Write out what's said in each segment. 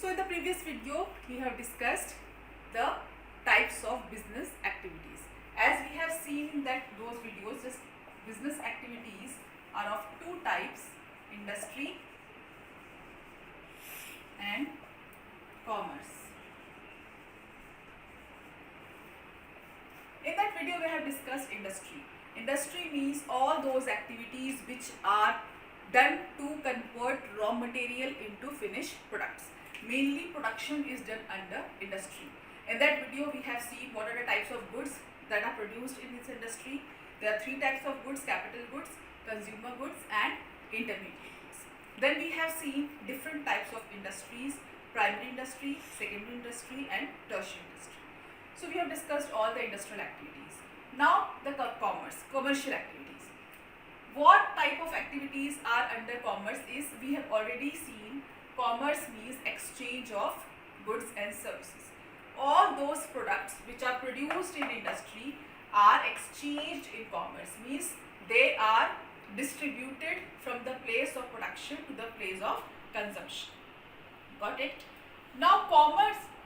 So in the previous video we have discussed the types of business activities. As we have seen in those videos, just business activities are of two types: industry and commerce. In that video we have discussed industry. Industry means all those activities which are done to convert raw material into finished products. Mainly production is done under industry. In that video we have seen what are the types of goods that are produced in this industry. There are three types of goods: capital goods, consumer goods and intermediate goods. Then we have seen different types of industries: primary industry, secondary industry and tertiary industry. So we have discussed all the industrial activities. Now the commercial activities. What type of activities are under commerce is, we have already seen, commerce means exchange of goods and services. All those products which are produced in industry are exchanged in commerce, means they are distributed from the place of production to the place of consumption. Got it? Now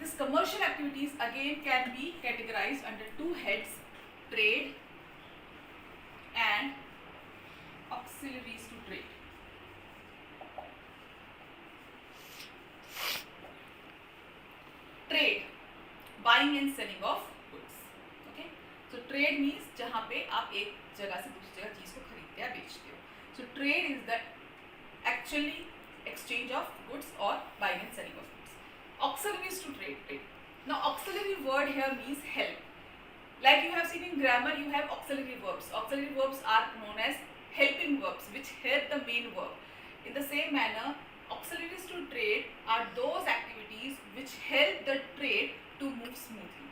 this commercial activities again can be categorized under two heads: trade and auxiliaries to trade. Trade, buying and selling of goods. Okay, so trade means जहाँ पे आप एक जगह से दूसरी जगह चीज को खरीदते या बेचते हो. So trade is the actually exchange of goods or buying and selling of goods. Auxiliaries to trade. Now auxiliary word here means help. Like you have seen in grammar, you have auxiliary verbs. Auxiliary verbs are known as helping verbs which help the main verb. In the same manner, auxiliaries to trade are those activities which help the trade to move smoothly.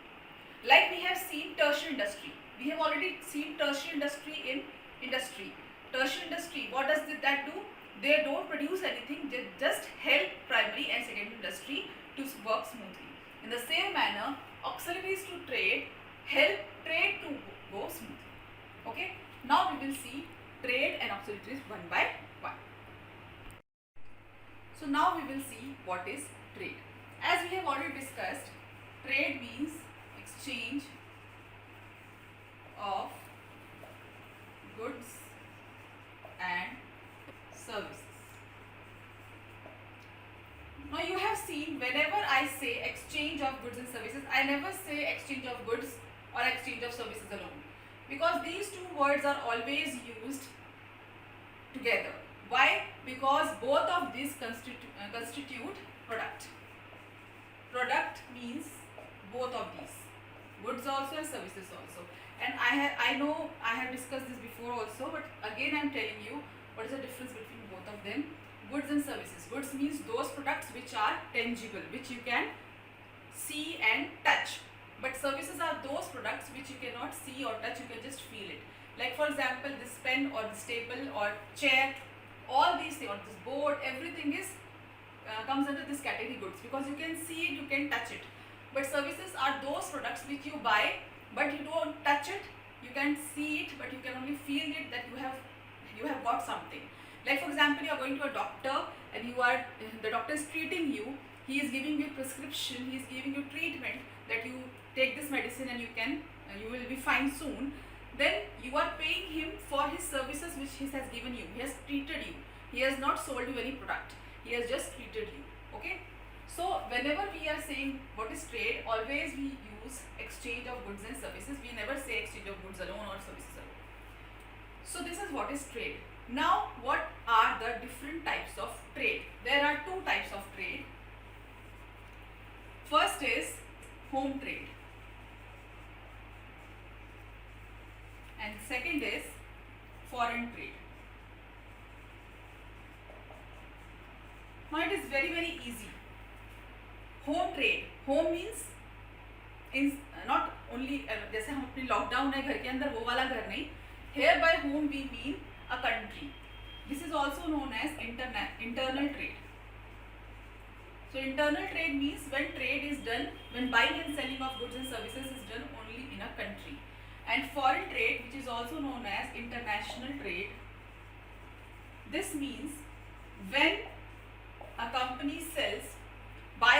Like we have seen tertiary industry. We have already seen tertiary industry in industry. Tertiary industry, what does that do? They don't produce anything, they just help primary and secondary industry to work smoothly. In the same manner, auxiliaries to trade help trade to go smoothly. Okay, now we will see trade and auxiliaries one by one. So now we will see what is trade. As we have already discussed, trade means exchange of goods and services. Now you have seen, whenever I say exchange of goods and services, I never say exchange of goods or exchange of services alone, because these two words are always used together. Why? Because both of these constitute product. Product means both of these, goods also and services also. And I know I have discussed this before also, but again I am telling you what is the difference between both of them. Goods and services. Goods means those products which are tangible, which you can see and touch. But services are those products which you cannot see or touch, you can just feel it. Like for example, this pen or this table or chair, all these things, or this board, everything is comes under this category goods, because you can see it, you can touch it. But services are those products which you buy, but you don't touch it, you can see it, but you can only feel it, that you have got something. Like for example, you are going to a doctor and the doctor is treating you, he is giving you prescription, he is giving you treatment, that you take this medicine and you will be fine soon. Then you are paying him for his services which he has given you. He has treated you. He has not sold you any product. He has just treated you. Okay. So whenever we are saying what is trade, always we use exchange of goods and services. We never say exchange of goods alone or services alone. So this is what is trade. Now what are the different types of trade? There are two types of trade. First is home trade. And second is foreign trade. Now it is very easy. Home trade. Home means not only जैसे हम अपनी lockdown है घर के अंदर, वो वाला घर नहीं. Here by home we mean a country. This is also known as internal trade. So internal trade means when trade is done, when buying and selling of goods and services is done only in a country. And foreign trade, which is also known as international trade, this means when a company sells, buy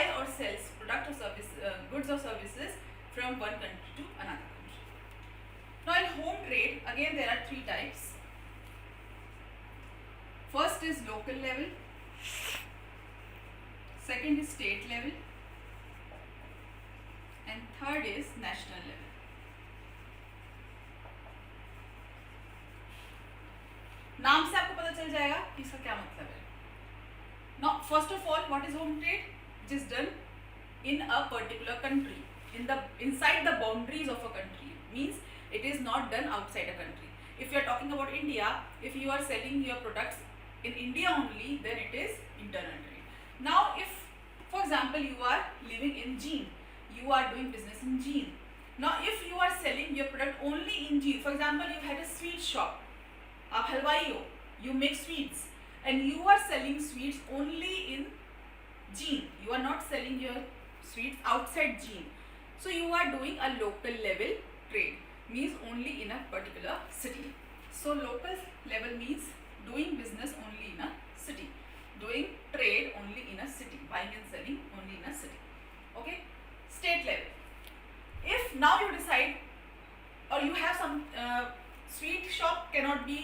local level, second is state level, and third is national level. नाम से आपको पता चल जाएगा कि इसका क्या मतलब है. Now, first of all, what is home trade? It is done in a particular country, inside the boundaries of a country. Means it is not done outside a country. If you are talking about India, if you are selling your products in India only, then it is internal trade. Now, if, for example, you are living in Jean, you are doing business in Jean. Now, if you are selling your product only in Jean, for example, you had a sweet shop, आप हलवाई हो, you make sweets, and you are selling sweets only in Jean. You are not selling your sweets outside Jean. So you are doing a local level trade, means only in a particular city. So local level means doing business only in a city, doing trade only in a city, buying and selling only in a city. Okay. State level. If now you decide, or you have some sweet shop cannot be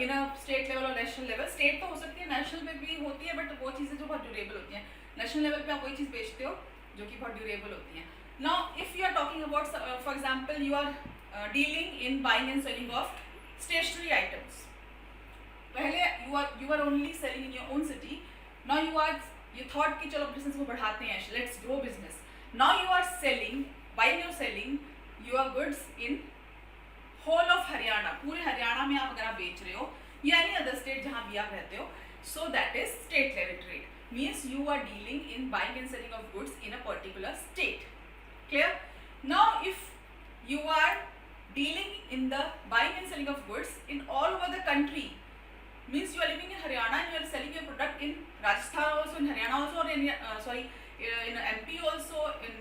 in a state level और national level. State तो हो सकती है, national में भी होती है, but वो चीज़ें जो बहुत ड्यूरेबल होती हैं. नेशनल लेवल पे आप वही चीज़ बेचते हो जो कि बहुत ड्यूरेबल होती हैं. Now if you are talking about, for example, you are dealing in buying and selling of stationery items. पहले you are only selling in your own city. Now you thought कि चलो बिजनेस को बढ़ाते हैं, let's grow business. Now you are selling, buying और selling your goods in whole of Haryana. पूरे हरियाणा में आप अगर आप बेच रहे हो, या एनी अदर स्टेट जहाँ भी आप रहते हो, so that is state level trade. Means you are dealing in buying and selling of goods in a particular state. Clear? Now if you are dealing in the buying and selling of goods in all over the country, means you are living in Haryana and you are selling your product in Rajasthan also, in Haryana also, or in MP also, in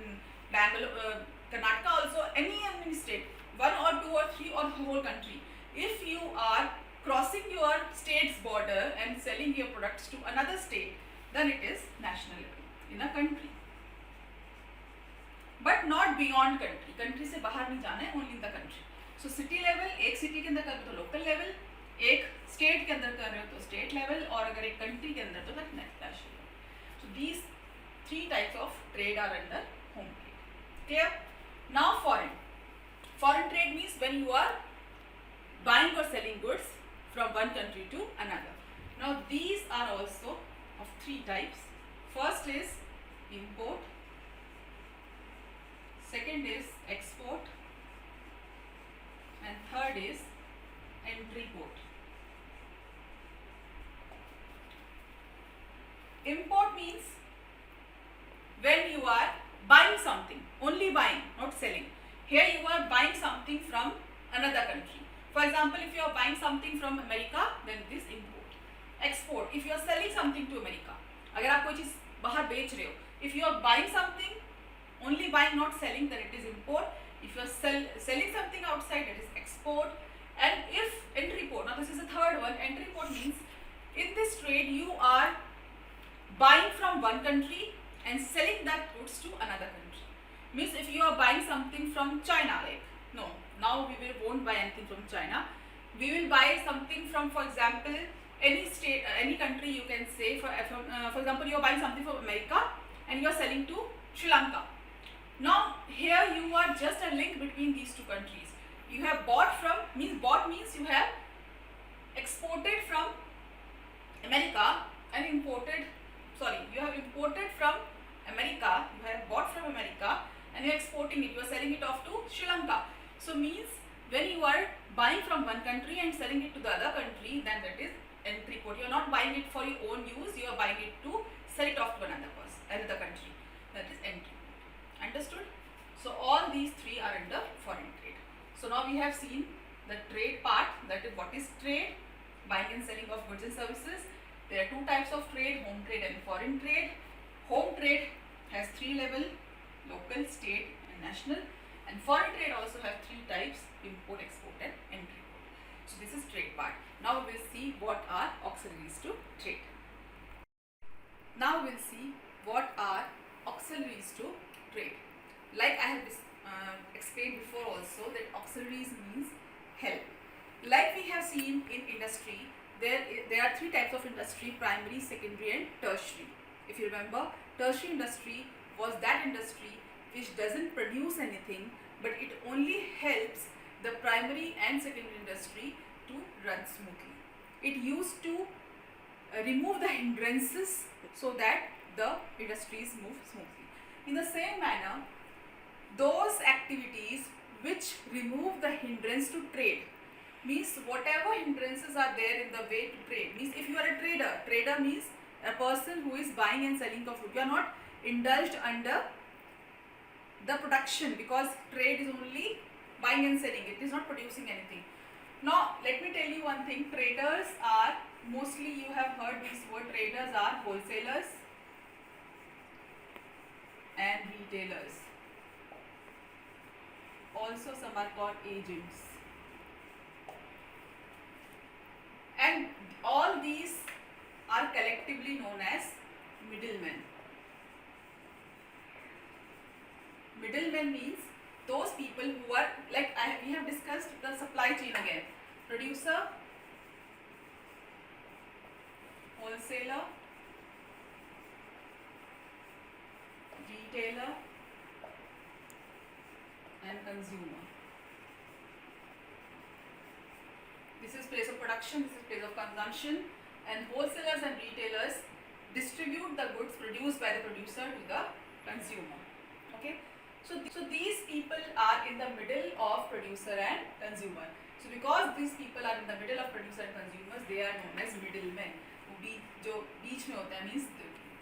Bangalore, Karnataka also, any state, one or two or three or the whole country. If you are crossing your state's border and selling your products to another state, then it is national level in a country, but not beyond country. Country से बाहर नहीं जाना है, only in the country. So city level, एक city के अंदर कर रहे हो तो local level, एक स्टेट के अंदर कर रहे हो तो स्टेट लेवल, और अगर एक कंट्री के अंदर तो national. So these three types of trade are under home trade. Clear? Now foreign trade means when you are buying और selling goods from one country to another. Now these are also of three types. First is import, second is export, and third is entry port. Import means when you are buying something, only buying, not selling. Here you are buying something from another country. For example, if you are buying something from America, then it is import. Export, if you are selling something to America, अगर आप कोई चीज़ बाहर बेच रहे हो, if you are buying something, only buying, not selling, then it is import. If you are selling something outside, it is export. And if entry port, now this is the third one. Entry port means in this trade you are buying from one country and selling that goods to another country. Means if you are buying something from China, like, no, now we won't buy anything from China. We will buy something from, for example, any state, any country. You can say for example, you are buying something from America and you are selling to Sri Lanka. Now here you are just a link between these two countries. You have bought means you have exported from America and you have imported from America, you have bought from America and you are exporting it, you are selling it off to Sri Lanka. So means when you are buying from one country and selling it to the other country, then that is entry port. You are not buying it for your own use, you are buying it to sell it off to another country. That is entry port. Understood? So all these three are under foreign trade. So now we have seen the trade part, that is what is trade, buying and selling of goods and services. There are two types of trade, home trade and foreign trade. Home trade has three levels, local, state and national. And foreign trade also have three types, import, export and entry port. So this is trade part. Now we will see what are auxiliaries to trade. Now we will see what are auxiliaries to trade. Like I have explained before also, that auxiliaries means help. Like we have seen in industry, there are three types of industry: primary, secondary and tertiary. If you remember, tertiary industry was that industry which doesn't produce anything, but it only helps the primary and secondary industry to run smoothly. It used to remove the hindrances so that the industries move smoothly. In the same manner, those activities which remove the hindrance to trade, means whatever hindrances are there in the way to trade, means if you are a trader means a person who is buying and selling of food. You are not indulged under the production, because trade is only buying and selling, it is not producing anything. Now let me tell you one thing: traders are, mostly you have heard this word, traders are wholesalers and retailers. Also some are called agents, and all these are collectively known as middlemen. Middlemen means those people who are like, we have discussed the supply chain again: producer, wholesaler, retailer and consumer. This is place of production, this is place of consumption, and wholesalers and retailers distribute the goods produced by the producer to the consumer. Okay, so these people are in the middle of producer and consumer. So because these people are in the middle of producer and consumers, they are known as middlemen. जो बीच में होता है, means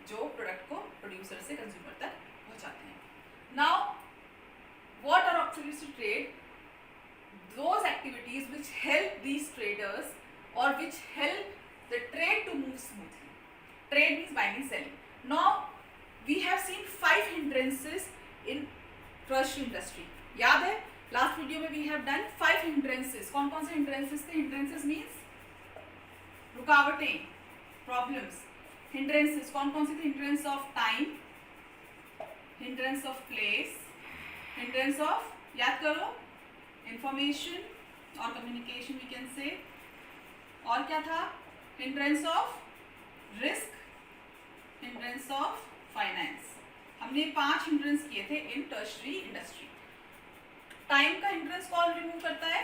जो product को producer से consumer तक पहुंचाते हैं. Now what are auxiliaries to trade? Those activities which help these traders or which help the trade to move smoothly. Trade means buying and selling. Now we have seen 5 hindrances in tertiary industry. याद है last video में we have done 5 hindrances. कौन कौन से hindrances थे? Hindrances means रुकावटें, problems. Hindrances कौन कौन सी थी? Hindrance of time, hindrance of place, hindrance of, याद करो, information और communication we can say. और क्या था? Hindrance of risk, hindrance of finance. हमने 5 hindrance किए थे in tertiary industry. टाइम का hindrance कौन रिमूव करता है?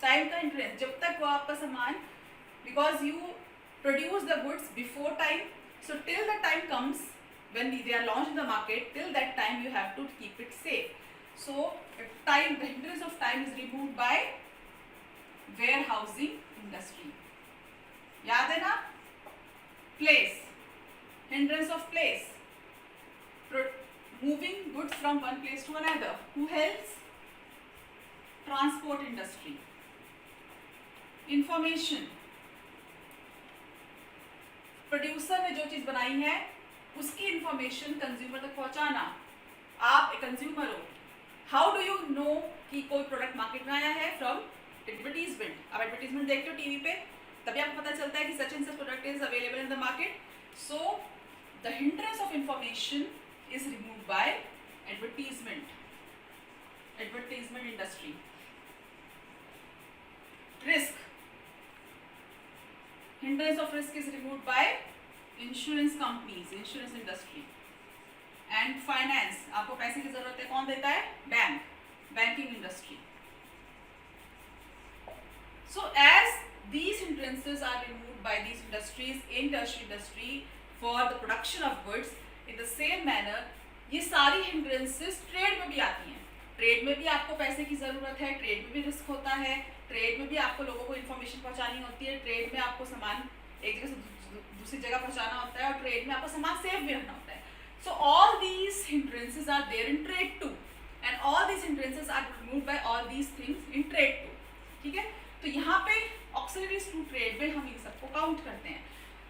टाइम का hindrance जब तक वो आपका सामान, because you produce the goods before time, so till the time comes when they are launched in the market, till that time you have to keep it safe. So time, the hindrance of time is removed by warehousing industry. याद है ना? Place, hindrance of place, moving goods from one place to another. Who helps? Transport industry. Information, producer ने जो चीज बनाई है उसकी information consumer तक पहुंचाना. आप एक कंज्यूमर हो, हाउ डू यू नो कि कोई प्रोडक्ट मार्केट में आया है? From advertisement. आप एडवर्टीजमेंट देखते हो टीवी पे, तभी आपको पता चलता है कि such and such product is available in the market. So the hindrance of information is remove by advertisement, advertisement industry. Risk, hindrance of risk is removed by insurance companies, insurance industry. And finance, आपको पैसे की जरूरत है, कौन देता है? Bank, banking industry. So as these hindrances are removed by these industries in tertiary industry for the production of goods, in the same manner ये सारी hindrances ट्रेड में भी आती हैं. ट्रेड में भी आपको पैसे की ज़रूरत है, ट्रेड में भी रिस्क होता है, ट्रेड में भी आपको लोगों को इन्फॉर्मेशन पहुंचानी होती है, ट्रेड में आपको सामान एक जगह से दूसरी जगह पहुंचाना होता है, और ट्रेड में आपको सामान सेफ भी रखना होता है. So all these hindrances are there in trade too, and all these hindrances are removed by all these things in trade too. ठीक है, तो यहाँ पे ऑक्सिलरीज टू ट्रेड में हम इन सबको काउंट करते हैं.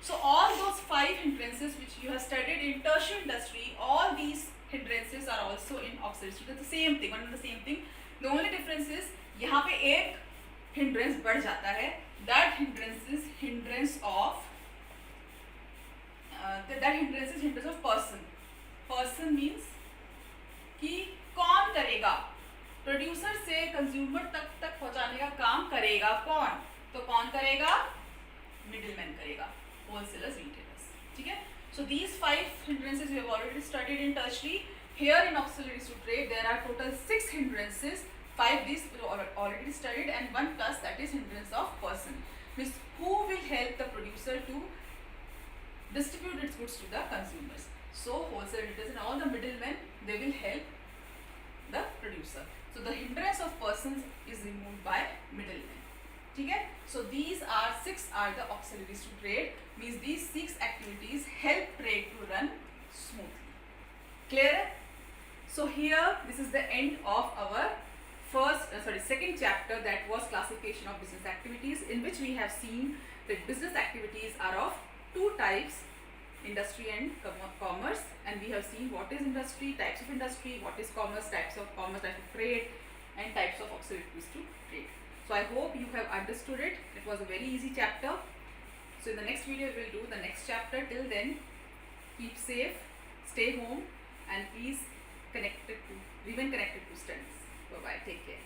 So all those 5 hindrances which you have studied in tertiary industry, all these hindrances are also in auxiliary. It's the same thing, one and the same thing. The only difference is यहाँ पे एक hindrance बढ़ जाता है. That hindrance is hindrance of hindrance of person. Person means कि कौन करेगा? Producer से कंज्यूमर तक पहुँचाने का काम करेगा कौन? तो कौन करेगा? मिडिलमैन करेगा, होलसेलर्स, रिटेलर्स. ठीक है. So these 5 hindrances we have already studied in tertiary. Here in auxiliaries to trade there are total 6 hindrances. 5 these we already studied and 1 plus, that is hindrance of person. Means who will help the producer to distribute its goods to the consumers. So wholesale, retailers and all the middlemen, they will help the producer. So the hindrance of persons is removed by middlemen. ठीक है. So these are 6 are the auxiliaries to trade. Means these 6 activities help trade to run smoothly. Clear? So here this is the end of our second chapter, that was classification of business activities, in which we have seen that business activities are of 2 types, industry and commerce, and we have seen what is industry, types of industry, what is commerce, types of trade, and types of auxiliaries to trade. So I hope you have understood it. It was a very easy chapter. So in the next video we will do the next chapter. Till then, keep safe, stay home, and please remain connected to studies. Bye bye. Take care.